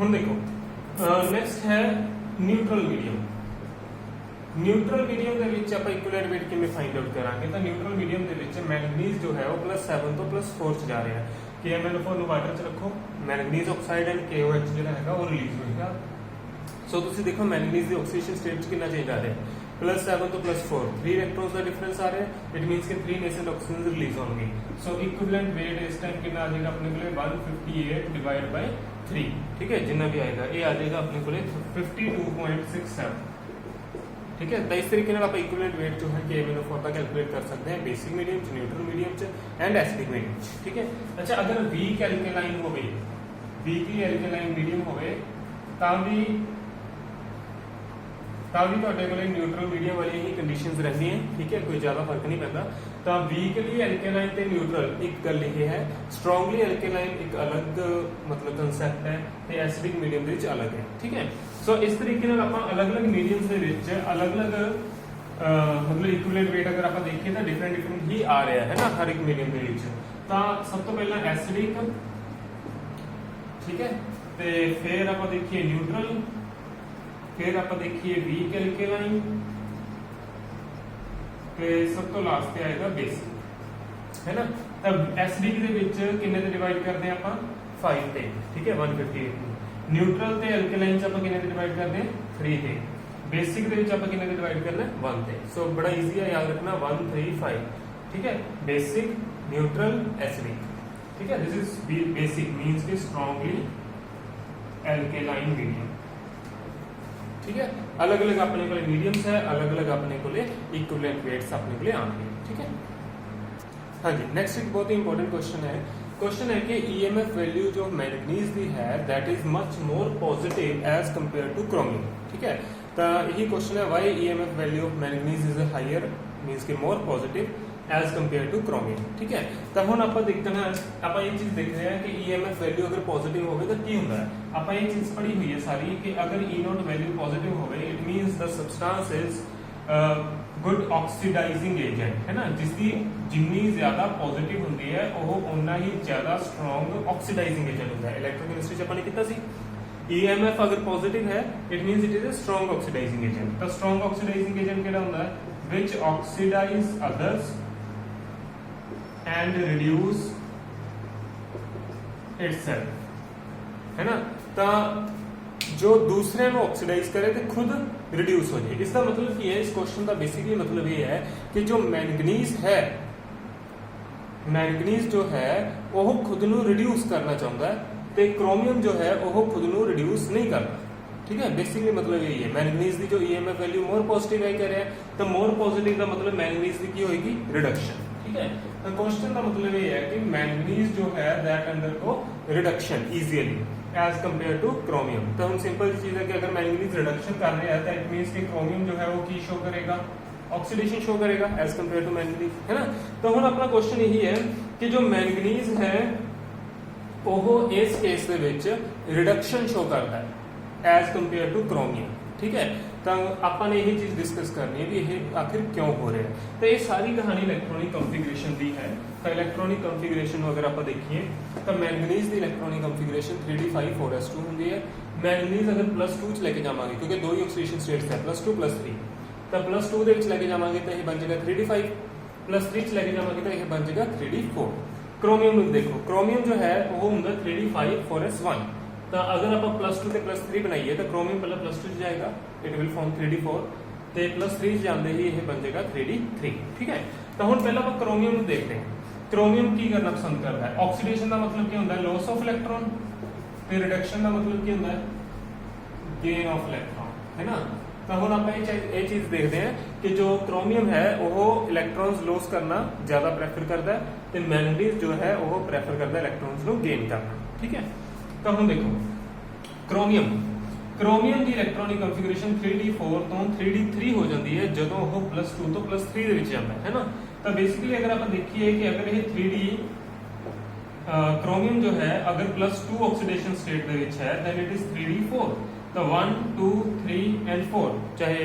ਹੁਣ ਦੇਖੋ ਨੈਕਸਟ ਹੈ ਨਿਊਟਰਲ ਮੀਡੀਅਮ। ਨਿਊਟਰਲ ਮੀਡੀਅਮ ਦੇ ਵਿੱਚ ਆਪਾਂ ਇਕੁਇਵਲੈਂਟ weight ਕਿਵੇਂ ਫਾਈਂਡ ਆਊਟ ਕਰਾਂਗੇ? ਤਾਂ ਨਿਊਟਰਲ ਮੀਡੀਅਮ ਦੇ ਵਿੱਚ ਮੈਂਗਨੀਜ਼ ਜੋ ਹੈ ਉਹ +7 ਤੋਂ +4 ਚ ਜਾ ਰਿਹਾ ਹੈ। KMnO4 ਨੂੰ ਵਾਟਰ ਚ ਰੱਖੋ, ਮੈਂਗਨੀਜ਼ ਆਕਸਾਈਡ ਐਂਡ KOH ਜਿਹੜਾ ਹੈਗਾ ਉਹ ਰਿਲੀਜ਼ ਹੋਏਗਾ। ਸੋ ਤੁਸੀਂ ਦੇਖੋ ਮੈਂਗਨੀਜ਼ ਦੀ ਆਕਸੀਡੇਸ਼ਨ ਸਟੇਟ ਚ ਕਿੰਨਾ ਚੇਂਜ ਆ ਰਿਹਾ ਹੈ, +7 ਤੋਂ +4, 3 ਇਲੈਕਟ੍ਰੋਨਸ ਦਾ ਡਿਫਰੈਂਸ ਆ ਰਿਹਾ ਹੈ। ਇਟ ਮੀਨਸ ਕਿ 3 ਨੇਸੈਂਟ ਆਕਸੀਜਨ ਰਿਲੀਜ਼ ਹੋਣਗੇ। ਸੋ ਇਕੁਇਵਲੈਂਟ weight ਇਸ ਟਾਈਮ ਕਿੰਨਾ ਆ ਜਾਏਗਾ ਆਪਣੇ ਕੋਲੇ 158 ਡਿਵਾਈਡ ਬਾਈ 3, ਠੀਕ ਹੈ, ਜਿੰਨਾ ਵੀ ਆਏਗਾ ਇਹ ਆ ਜਾਏਗਾ ਆਪਣੇ ਕੋਲੇ 52.67, ਠੀਕ ਹੈ। ਤਾਂ ਇਸ ਤਰੀਕੇ ਨਾਲ ਆਪਾਂ ਇਕੁਇਵਲੈਂਟ weight ਜੋ ਹੈ KMnO4 ਦਾ ਕੈਲਕੂਲੇਟ ਕਰ ਸਕਦੇ ਹਾਂ ਬੇਸਿਕ ਮੀਡੀਅਮ ਚ, ਨਿਊਟਰਲ ਮੀਡੀਅਮ ਚ ਐਂਡ ਐਸਿਡਿਕ ਮੀਡੀਅਮ ਚ, ਠੀਕ ਹੈ। ਅੱਛਾ, ਅਗਰ ਵੀਕ ਐਲਕੇਲਾਈਨ ਹੋਵੇ, ਵੀਕਲੀ ਐਲਕੇਲਾਈਨ ਮੀਡੀਅਮ ਹੋਵੇ ਤਾਂ ਵੀ ਤੁਹਾਡੇ ਕੋਲੇ ਨਿਊਟਰਲ ਮੀਡੀਅਮ ਵਾਲੀ ਹੀ ਕੰਡੀਸ਼ਨਸ ਰਹਿੰਦੀਆਂ, ਠੀਕ ਹੈ, ਕੋਈ ਜ਼ਿਆਦਾ ਫਰਕ ਨਹੀਂ ਪੈਂਦਾ। ਤਾਂ ਵੀਕਲੀ ਐਲਕੇਲਾਈਨ ਤੇ ਨਿਊਟਰਲ ਇੱਕ ਗੱਲ ਇਹ ਹੈ, ਸਟਰੋਂਗਲੀ ਐਲਕੇਲਾਈਨ ਇੱਕ ਅਲੱਗ ਮਤਲਬ ਕਨਸੈਪਟ ਹੈ ਤੇ ਐਸਿਡਿਕ ਮੀਡੀਅਮ ਦੇ ਵਿੱਚ ਅਲੱਗ ਹੈ, ਠੀਕ ਹੈ। ਸੋ ਇਸ ਤਰੀਕੇ ਨਾਲ ਆਪਾਂ ਅਲੱਗ-ਅਲੱਗ ਮੀਡੀਅਮਸ ਦੇ ਵਿੱਚ ਅਲੱਗ-ਅਲੱਗ ਮਤਲਬ ਇਕੁਇਵਲੈਂਟ weight ਅਗਰ ਆਪਾਂ ਦੇਖੀਏ ਤਾਂ ਡਿਫਰੈਂਟ ਹੀ ਆ ਰਿਹਾ ਹੈ ਨਾ ਹਰ ਇੱਕ ਮੀਡੀਅਮ ਦੇ ਵਿੱਚ। ਤਾਂ ਸਭ ਤੋਂ ਪਹਿਲਾਂ ਐਸਿਡਿਕ, ਠੀਕ ਹੈ, ਤੇ ਫਿਰ ਆਪਾਂ ਦੇਖੀਏ ਨਿਊਟਰਲ, ਫਿਰ ਆਪਾਂ ਦੇਖੀਏ ਵੀਕ ਐਲਕੇਲਾਈਨ, ਤੇ ਸਭ ਤੋਂ ਲਾਸਟ ਤੇ ਆਏਗਾ ਬੇਸਿਕ, ਹੈ ਨਾ। ਤਾਂ ਐਸਿਡਿਕ ਦੇ ਵਿੱਚ ਕਿੰਨੇ ਤੇ ਡਿਵਾਈਡ ਕਰਦੇ ਆ ਆਪਾਂ 5 ਤੇ, ਠੀਕ ਹੈ, 158 ਨੂੰ। ਨਿਊਟਰਲ ਤੇ ਐਲਕੇਲਾਈਨ ਚ ਆਪਾਂ ਕਿੰਨੇ ਤੇ ਡਿਵਾਈਡ ਕਰਦੇ ਆ 3 ਤੇ। ਬੇਸਿਕ ਦੇ ਵਿੱਚ ਆਪਾਂ ਕਿੰਨੇ ਤੇ ਡਿਵਾਈਡ ਕਰਨਾ 1 ਤੇ। ਸੋ ਬੜਾ ਈਜ਼ੀ ਹੈ ਯਾਦ ਰੱਖਣਾ 1 3 5, ਠੀਕ ਹੈ। ਬੇਸਿਕ, ਨਿਊਟਰਲ, ਐਸਿਡਿਕ, ਠੀਕ ਹੈ। ਦਿਸ इज बेसिक मींस कि स्ट्रांगली एल्केलाइन मीडियम, ठीक है। अलग अलग अपने को मीडियम्स है, अलग अलग अपने को इक्विवेलेंट वेट्स अपने को आएंगे, ठीक है। हाँ जी, नेक्स्ट एक बहुत ही इंपॉर्टेंट क्वेश्चन है कि ईएमएफ वैल्यू जो मैंगनीज दी है that is much more positive as compare to chromium, ठीक है। तो यही क्वेश्चन है why EMF value of manganese is higher means कि more positive as compare to chromium, ठीक है। तो हम आप देखना आप ये चीज देख रहे हैं कि ईएमएफ वैल्यू अगर पॉजिटिव होवे तो की होता है। आप ये चीज पढ़ी हुई है सारी कि अगर ई नॉट वैल्यू पॉजिटिव होवे it means the substance is good oxidising agent, है ना। जिसकी जिन्नी ज्यादा पॉजिटिव होती है वो उन्ना ही ज्यादा स्ट्रॉन्ग ऑक्सीडाइजिंग एजेंट होता है। इलेक्ट्रोकेमिस्ट्री च अपने कितना सी ईएमएफ अगर पॉजिटिव है it means it is a strong oxidising agent. तो स्ट्रॉन्ग ऑक्सीडाइजिंग एजेंट केड़ा होता है which oxidise others and reduce itself, है ना। तो जो दूसरे को ऑक्सीडाइज करे तो खुद रिड्यूस हो जाए। इसका मतलब क्या है, इस क्वेश्चन का बेसिकली मतलब ये है कि जो मैंगनीज है, मैंगनीज जो है वो खुद ਨੂੰ रिड्यूस करना चाहता है तो क्रोमियम जो है वो खुद ਨੂੰ रिड्यूस नहीं करता, ठीक है। बेसिकली मतलब यही है मैंगनीज की जो ईएमएफ वैल्यू मोर पॉजिटिव है कह रहे हैं तो मोर पॉजिटिव का मतलब मैंगनीज की होगी रिडक्शन, ठीक है। तो क्वेश्चन का मतलब ये है कि मैंगनीज जो है that undergo reduction easily as compare to chromium. तो हम सिंपल चीज है कि अगर मैंगनीज रिडक्शन कर रहे हैं तो इट मींस कि क्रोमियम जो है वो की शो करेगा ऑक्सीडेशन शो करेगा एज कंपेयर टू मैंगनीज, है ना। तो हम अपना क्वेश्चन यही है कि जो मैंगनीज है वो इस केस ਦੇ ਵਿੱਚ रिडक्शन शो करता है एज कंपेयर टू क्रोमियम, ठीक है। तो ਆਪਾਂ ਨੇ ਇਹ ਚੀਜ਼ ਡਿਸਕਸ ਕਰਨੀ ਹੈ ਵੀ ਇਹ ਆਖਿਰ ਕਿਉਂ ਹੋ ਰਿਹਾ ਹੈ। तो ये सारी कहानी इलेक्ट्रॉनिक कॉन्फ़िगरेशन दी है। तो इलेक्ट्रॉनिक कॉन्फ़िगरेशन अगर आप देखिए तो मैंगनीज की इलेक्ट्रॉनिक कॉन्फ़िगरेशन 3d5 होंगी है। मैंगनीज अगर +2 च लेके जावांगे क्योंकि दो ही ऑक्सीडेशन स्टेट्स है +2 +3, तो +2 ਦੇ ਵਿੱਚ लेके जावांगे तो यह बन जाएगा 3d5, +3 च लेके जावांगे तो यह बन जाएगा 3d4। क्रोमियम ਨੂੰ देखो क्रोमियम जो है वो होगा 3d5 4s1। तो अगर आप +2 ਤੇ +3 बनाइए तो क्रोमियम पहले +2 ਚ जाएगा इट विल फॉर्म 3d4 ਤੇ +3 ਜਾਂਦੇ ਹੀ ਇਹ ਬਣ ਜਾਏਗਾ 3d3, ठीक है। तो ਹੁਣ ਪਹਿਲਾਂ ਆਪਾਂ क्रोमियम ਨੂੰ देखते हैं। क्रोमियम की करना पसंद करता है, ऑक्सीडेशन का मतलब क्या होता है लॉस ऑफ इलेक्ट्रॉन, ਤੇ रिडक्शन का मतलब क्या होता है गेन ऑफ इलेक्ट्रॉन, है ना। तो हम आप ये चीज देखते हैं कि जो क्रोमियम है वो इलेक्ट्रॉन्स लॉस करना ज्यादा प्रेफर करता है तो मैंगनीज जो है वो प्रेफर करता है इलेक्ट्रॉन्स को गेन करना, ठीक है। तो हम देखो क्रोमियम की इलेक्ट्रॉनिक कॉन्फ़िगरेशन 3d4 तो 3d3 हो जाती है ਜਦੋਂ ਉਹ +2 ਤੋਂ +3 ਦੇ ਵਿੱਚ ਜਾਂਦਾ है ना। तो बेसिकली अगर आप देखिए कि अगर ये 3d क्रोमियम जो है अगर +2 ऑक्सीडेशन स्टेट ਦੇ ਵਿੱਚ है then it is 3d4। तो 1 2 3 एंड 4 चाहे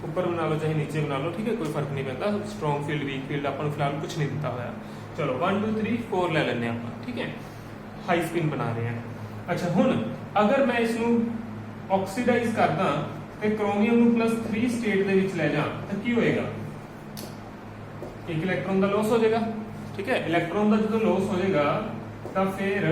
ऊपर बना लो चाहे नीचे बना लो, ठीक है, कोई फर्क नहीं पैंदा। स्ट्रॉन्ग फील्ड वीक फील्ड अपन फिलहाल कुछ नहीं दिता हुआ। चलो 1 2 3 4 ले लेने आप, ठीक है, हाई स्पिन बना रहे हैं। अच्छा हुण अगर मैं इसनू ऑक्सीडाइज करदा ते क्रोमियम नू +3 स्टेट दे विच ले जा तो की होएगा, एक इलेक्ट्रॉन का लॉस हो जाएगा। ठीक है, इलेक्ट्रॉन का जो लॉस हो जाएगा तो फिर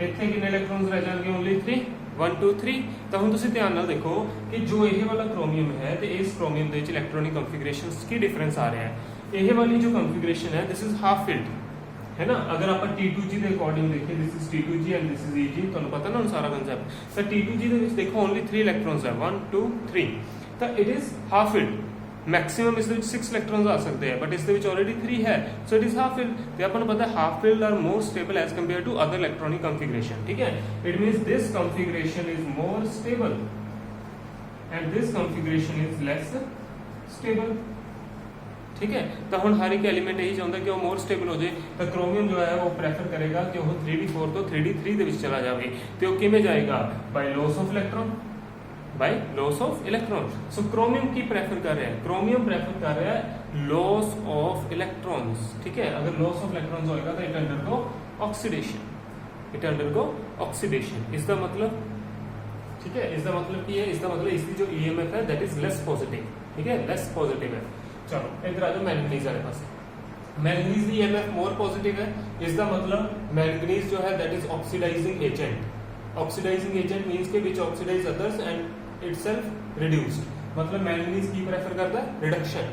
इतने कितने इलेक्ट्रॉन्स रह जाएंगे, ओनली 3, 1 2 3। तो हम तुम ध्यान नाल देखो कि जो ये वाला क्रोमियम है तो इस क्रोमियम के इलेक्ट्रॉनिक कॉन्फिगरेशंस की डिफरेंस आ रहा है। ये वाली जो कॉन्फिगरेशन है दिस इज हाफ फिल्ड है ना। अगर आप T2G के अकॉर्डिंग देखें, this is T2G and this is EG, तो पता ना सारा कंसेप्ट। तो T2G ਦੇ ਵਿੱਚ देखो ओनली 3 इलेक्ट्रॉन्स है, 1 2 3, तो it is half field. Maximum इस 6 इलेक्ट्रॉन्स आ सकते हैं बट इस ऑलरेडी 3 है, so it is half filled. तो अपन पता है half filled are more stable as compare to other electronic configuration. ठीक है, it means this configuration is more stable and this configuration is less stable. ठीक है, तो हम हर एक एलिमेंट यही चाहता है कि वो मोर स्टेबल हो जाए। तो क्रोमियम जो है वो प्रेफर करेगा कि वो 3d4 तो 3d3 ਦੇ ਵਿੱਚ चला जाए। तो वो किमें जाएगा, by loss of electron, by loss of electron. So chromium की प्रेफर कर रहा है, क्रोमियम प्रेफर कर रहा है लॉस ऑफ इलेक्ट्रॉन्स। ठीक है, अगर लॉस ऑफ इलेक्ट्रॉन्स होएगा तो it undergo oxidation, it undergo oxidation. इसका मतलब, ठीक है, इसका मतलब की है, इसका मतलब इसकी जो EMF है दैट इज लेस पॉजिटिव। ठीक है, लेस पॉजिटिव है। चलो इधर आ जाओ मैंगनीज वाले पास। मैंगनीज की EMF मोर पॉजिटिव है, इसका मतलब मैंगनीज जो है that is oxidizing agent. Oxidizing agent means के which oxidize others and itself reduced. मतलब मैंगनीज की प्रेफर करता है रिडक्शन,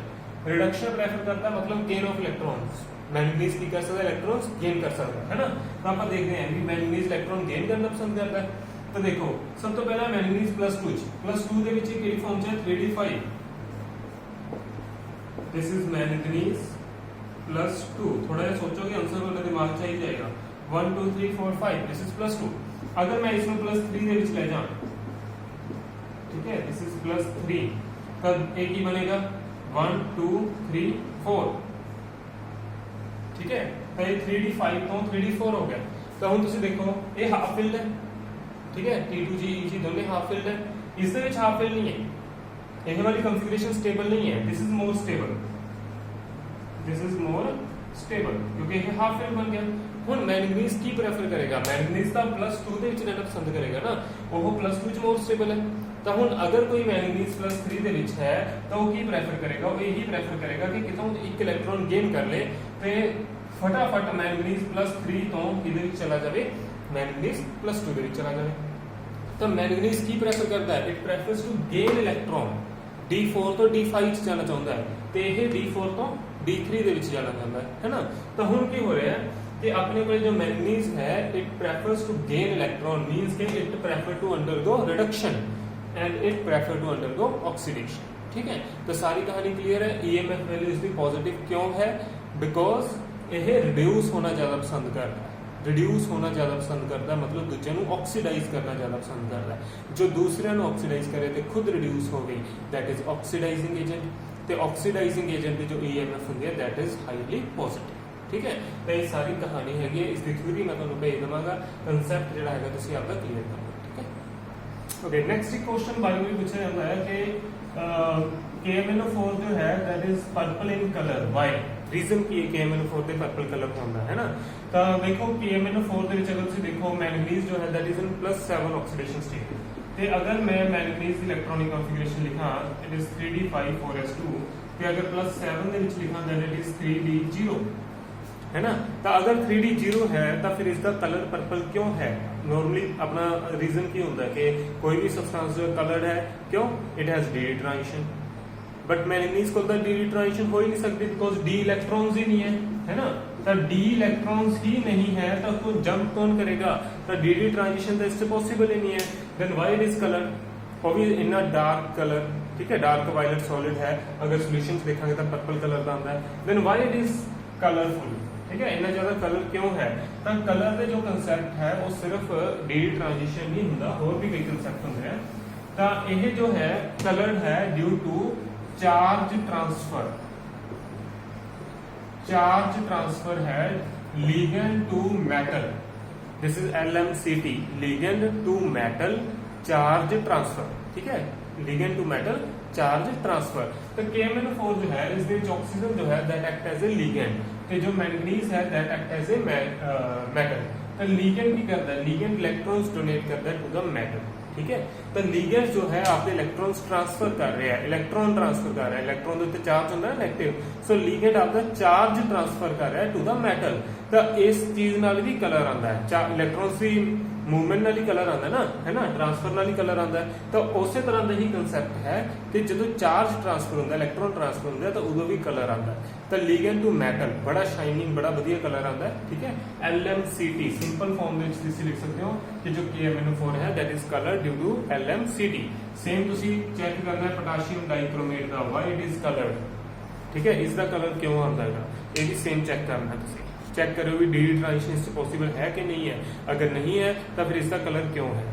रिडक्शन प्रेफर करता है मतलब गेन ऑफ इलेक्ट्रॉन्स। मैंगनीज की कर सकता है इलेक्ट्रॉन्स गेन कर सकता है ना। तो आप देखते हैं कि मैंगनीज इलेक्ट्रॉन गेन करना पसंद करता है। तो देखो सब तो पहला मैंगनीज +2 ਦੇ ਵਿੱਚ ਕਿਹੜੀ ਫਾਰਮ 'ਚ ਹੈ 3d5। This is manganese +2। थोड़ा सा सोचोगे आंसर वाला दिमाग चाहिए जाएगा। 1 2 3 4 5 दिस इज +2। अगर मैं इसमें +3 ਦੇ ਵਿੱਚ ਲੈ ਜਾ, ठीक है, दिस इज +3, तब एक ही बनेगा 1 2 3 4। ठीक है, तो ये 3d5 तो 3d4 हो गया। तो हम तुम देखो ये हाफ फिल्ड है। ठीक है, T2G EG दोनों हाफ फिल्ड है, इसके ਵਿੱਚ हाफ फिल्ड नहीं है, ये वाली कॉन्फ़िगरेशन स्टेबल नहीं है। This is more stable, this is more stable क्योंकि ये हाफ फिल्ड बन गया। ਹੁਣ मैंगनीज की प्रेफर करेगा, मैंगनीज ਦਾ +2 ਦੇ ਵਿੱਚ ਰਹਿਣਾ ਪਸੰਦ ਕਰੇਗਾ ਨਾ, ਉਹ +2 ਚ मोर स्टेबल है। ਤਾਂ ਹੁਣ ਅਗਰ ਕੋਈ मैंगनीज +3 ਦੇ ਵਿੱਚ ਹੈ ਤਾਂ ਉਹ ਕੀ प्रेफर करेगा, ਉਹ ਇਹੀ प्रेफर करेगा कि ਕਿਤੋਂ ਇੱਕ ਇਲੈਕਟ੍ਰੋਨ ਗੇਨ ਕਰ ਲੇ ਤੇ ਫਟਾਫਟ मैंगनीज +3 ਤੋਂ ਕਿਹਦੇ ਵਿੱਚ ਚਲਾ ਜਾਵੇ, मैंगनीज +2 ਦੇ ਵਿੱਚ ਚਲਾ ਜਾਵੇ। तो मैंगनीज की प्रेफर करता है, it prefers to gain electron. D4 तो D5 ਚ ਜਾਣਾ ਚਾਹੁੰਦਾ ਹੈ ਤੇ ਇਹ D4 ਤੋਂ D3 ਦੇ ਵਿੱਚ ਜਾਣਾ ਚਾਹੁੰਦਾ ਹੈ ਨਾ। ਤਾਂ ਹੁਣ ਕੀ ਹੋ ਰਿਹਾ ਹੈ कि अपने को जो मैंगनीज है it prefers to gain electron, means के it prefer to undergo reduction and it prefer to undergo oxidation. ठीक है, तो सारी कहानी क्लियर है। EMF वैल्यू इसकी पॉजिटिव क्यों है, बिकॉज ये रिड्यूस होना ज्यादा पसंद करता है, रिड्यूस होना ज्यादा पसंद करता है, मतलब दूसरे ਨੂੰ ऑक्सीडाइज करना ज्यादा पसंद करता है। जो दूसरे ਨੂੰ ऑक्सीडाइज करे तो खुद रिड्यूस हो गई, दैट इज ऑक्सीडाइजिंग एजेंट। ਤੇ ऑक्सीडाइजिंग एजेंट की जो EMF ਹੁੰਦੀ है दैट इज हाईली पॉजिटिव। ठीक है, तो ये सारी कहानी हैगी है, इसकी थ्योरी मैं ਤੁਹਾਨੂੰ ਭੇਜ ਦਵਾਂਗਾ, ਕਨਸੈਪਟ ਜਿਹੜਾ ਹੈਗਾ ਤੁਸੀਂ ਆਪਦਾ ਕਲੀਅਰ ਕਰ ਲਓ। ठीक है, ओके, नेक्स्ट एक क्वेश्चन बायो में पूछा जाता है कि KMnO4 जो है that is purple in colour, why reason की KMnO4 ਦੇ पर्पल कलर ਹੁੰਦਾ है ना। ਤਾਂ ਦੇਖੋ KMnO4 ਦੇ ਵਿੱਚ ਅਗਰ ਤੁਸੀਂ ਦੇਖੋ मैंगनीज जो है that is in +7 oxidation state. ਤੇ ਅਗਰ ਮੈਂ मैंगनीज ਦੀ ਇਲੈਕਟ੍ਰੋਨਿਕ ਕਨਫੀਗਰੇਸ਼ਨ ਲਿਖਾਂ ਇਟ ਇਜ਼ 3d5 ਤੇ ਅਗਰ +7 ਦੇ ਵਿੱਚ ਲਿਖਾਂ ਦੈਨ ਇਟ ਇਜ਼ 3d0 है ना। तो अगर 3d0 है तो फिर इसका कलर पर्पल क्यों है, नॉर्मली अपना रीजन की होता है कि कोई भी सब्सटेंस जो कलर्ड है क्यों, it has D transition. But manganese को डी ट्रांजिशन हो ही नहीं सकती बिकॉज डी इलेक्ट्रॉन्स ही नहीं है ना। तो डी इलेक्ट्रॉन्स ही नहीं है तो उसको जंप कौन करेगा, तो डी ट्रांजिशन तो इससे पॉसिबल ही नहीं है। Then why it is colour, वो भी इन अ डार्क कलर। ठीक है, डार्क वायलेट सॉलिड है, अगर सॉल्यूशंस देखेंगे तो पर्पल कलर का आता है। Then why it is colourful, ठीक है, इतना ज्यादा कलर क्यों है, तो कलर के जो कंसैप्ट है वो सिर्फ डी ट्रांजिशन नहीं होता, और भी कई कंसैप्ट होंगे हैं। तो यह जो है कलर्ड है due to charge transfer, charge transfer है ligand to metal, this is LMCT, ligand to metal charge transfer. ठीक है, ligand to metal charge transfer. तो KMnO4 जो है इसके ऑक्सीजन जो है that act as a ligand, तो जो मैंगनीज है that act as a metal. तो लीगेंड की करता है, लीगेंड इलेक्ट्रॉन्स डोनेट करता है टू द मेटल, ठीक है। तो लीगेंड जो है आपके इलेक्ट्रॉन्स ट्रांसफर कर रहे हैं, इलेक्ट्रॉन ट्रांसफर कर रहा है, इलेक्ट्रॉन ਦੇ ਉੱਤੇ ਚਾਰਜ ਹੁੰਦਾ ਹੈ ਨੈਗੇਟਿਵ, ਸੋ ਲੀਗेंड ਆਪਦਾ ਚਾਰਜ ਟ੍ਰਾਂਸਫਰ ਕਰ ਰਿਹਾ ਹੈ ਟੂ ਦਾ ਮੈਟਲ। ਤਾਂ ਇਸ ਚੀਜ਼ ਨਾਲ ਵੀ ਕਲਰ ਆਉਂਦਾ ਹੈ, ਇਲੈਕਟ੍ਰॉन्स ਦੀ मूवमेंट ਨਾਲ ਹੀ ਕਲਰ ਆਉਂਦਾ ਹੈ ਨਾ ਟ੍ਰਾਂਸਫਰ ਨਾਲ ਹੀ ਕਲਰ ਆਉਂਦਾ ਹੈ। ਤਾਂ ਉਸੇ ਤਰ੍ਹਾਂ ਦਾ ਹੀ ਕਨਸੈਪਟ ਹੈ ਕਿ ਜਦੋਂ ਚਾਰਜ ਟ੍ਰਾਂਸਫਰ ਹੁੰਦਾ, ਇਲੈਕਟ੍ਰॉन ਟ੍ਰਾਂਸਫਰ ਹੁੰਦਾ ਤਾਂ ਉਦੋਂ ਵੀ ਕਲਰ ਆਉਂਦਾ ਹੈ। ਤਾਂ ਲੀਗेंड ਟੂ ਮੈਟਲ ਬੜਾ ਸ਼ਾਈਨਿੰਗ, ਬੜਾ ਵਧੀਆ ਕਲਰ ਆਉਂਦਾ ਹੈ, ਠੀਕ ਹੈ। LMCT ਸਿੰਪਲ ਫਾਰਮ ਦੇ ਵਿੱਚ ਤੁਸੀਂ ਲਿਖ ਸਕਦੇ ਹੋ ਕਿ ਜੋ KMnO4 ਹੈ that is color due to LMCT। Same ਤੁਸੀਂ ਚੈੱਕ ਕਰਨਾ ਹੈ ਪੋਟਾਸ਼ੀਅਮ ਡਾਈਕ੍ਰੋਮੇਟ ਦਾ why it is colored, ਠੀਕ ਹੈ, ਇਸ ਦਾ ਕਲਰ ਕਿਉਂ ਆਉਂਦਾ ਹੈ, ਇਹ ਵੀ ਸੇਮ ਚੈੱਕ ਕਰਨਾ ਤੁਸੀਂ। चेक करो भी डी ट्रांजिशन पॉसिबल है कि नहीं है, अगर नहीं है तो फिर इसका कलर क्यों है।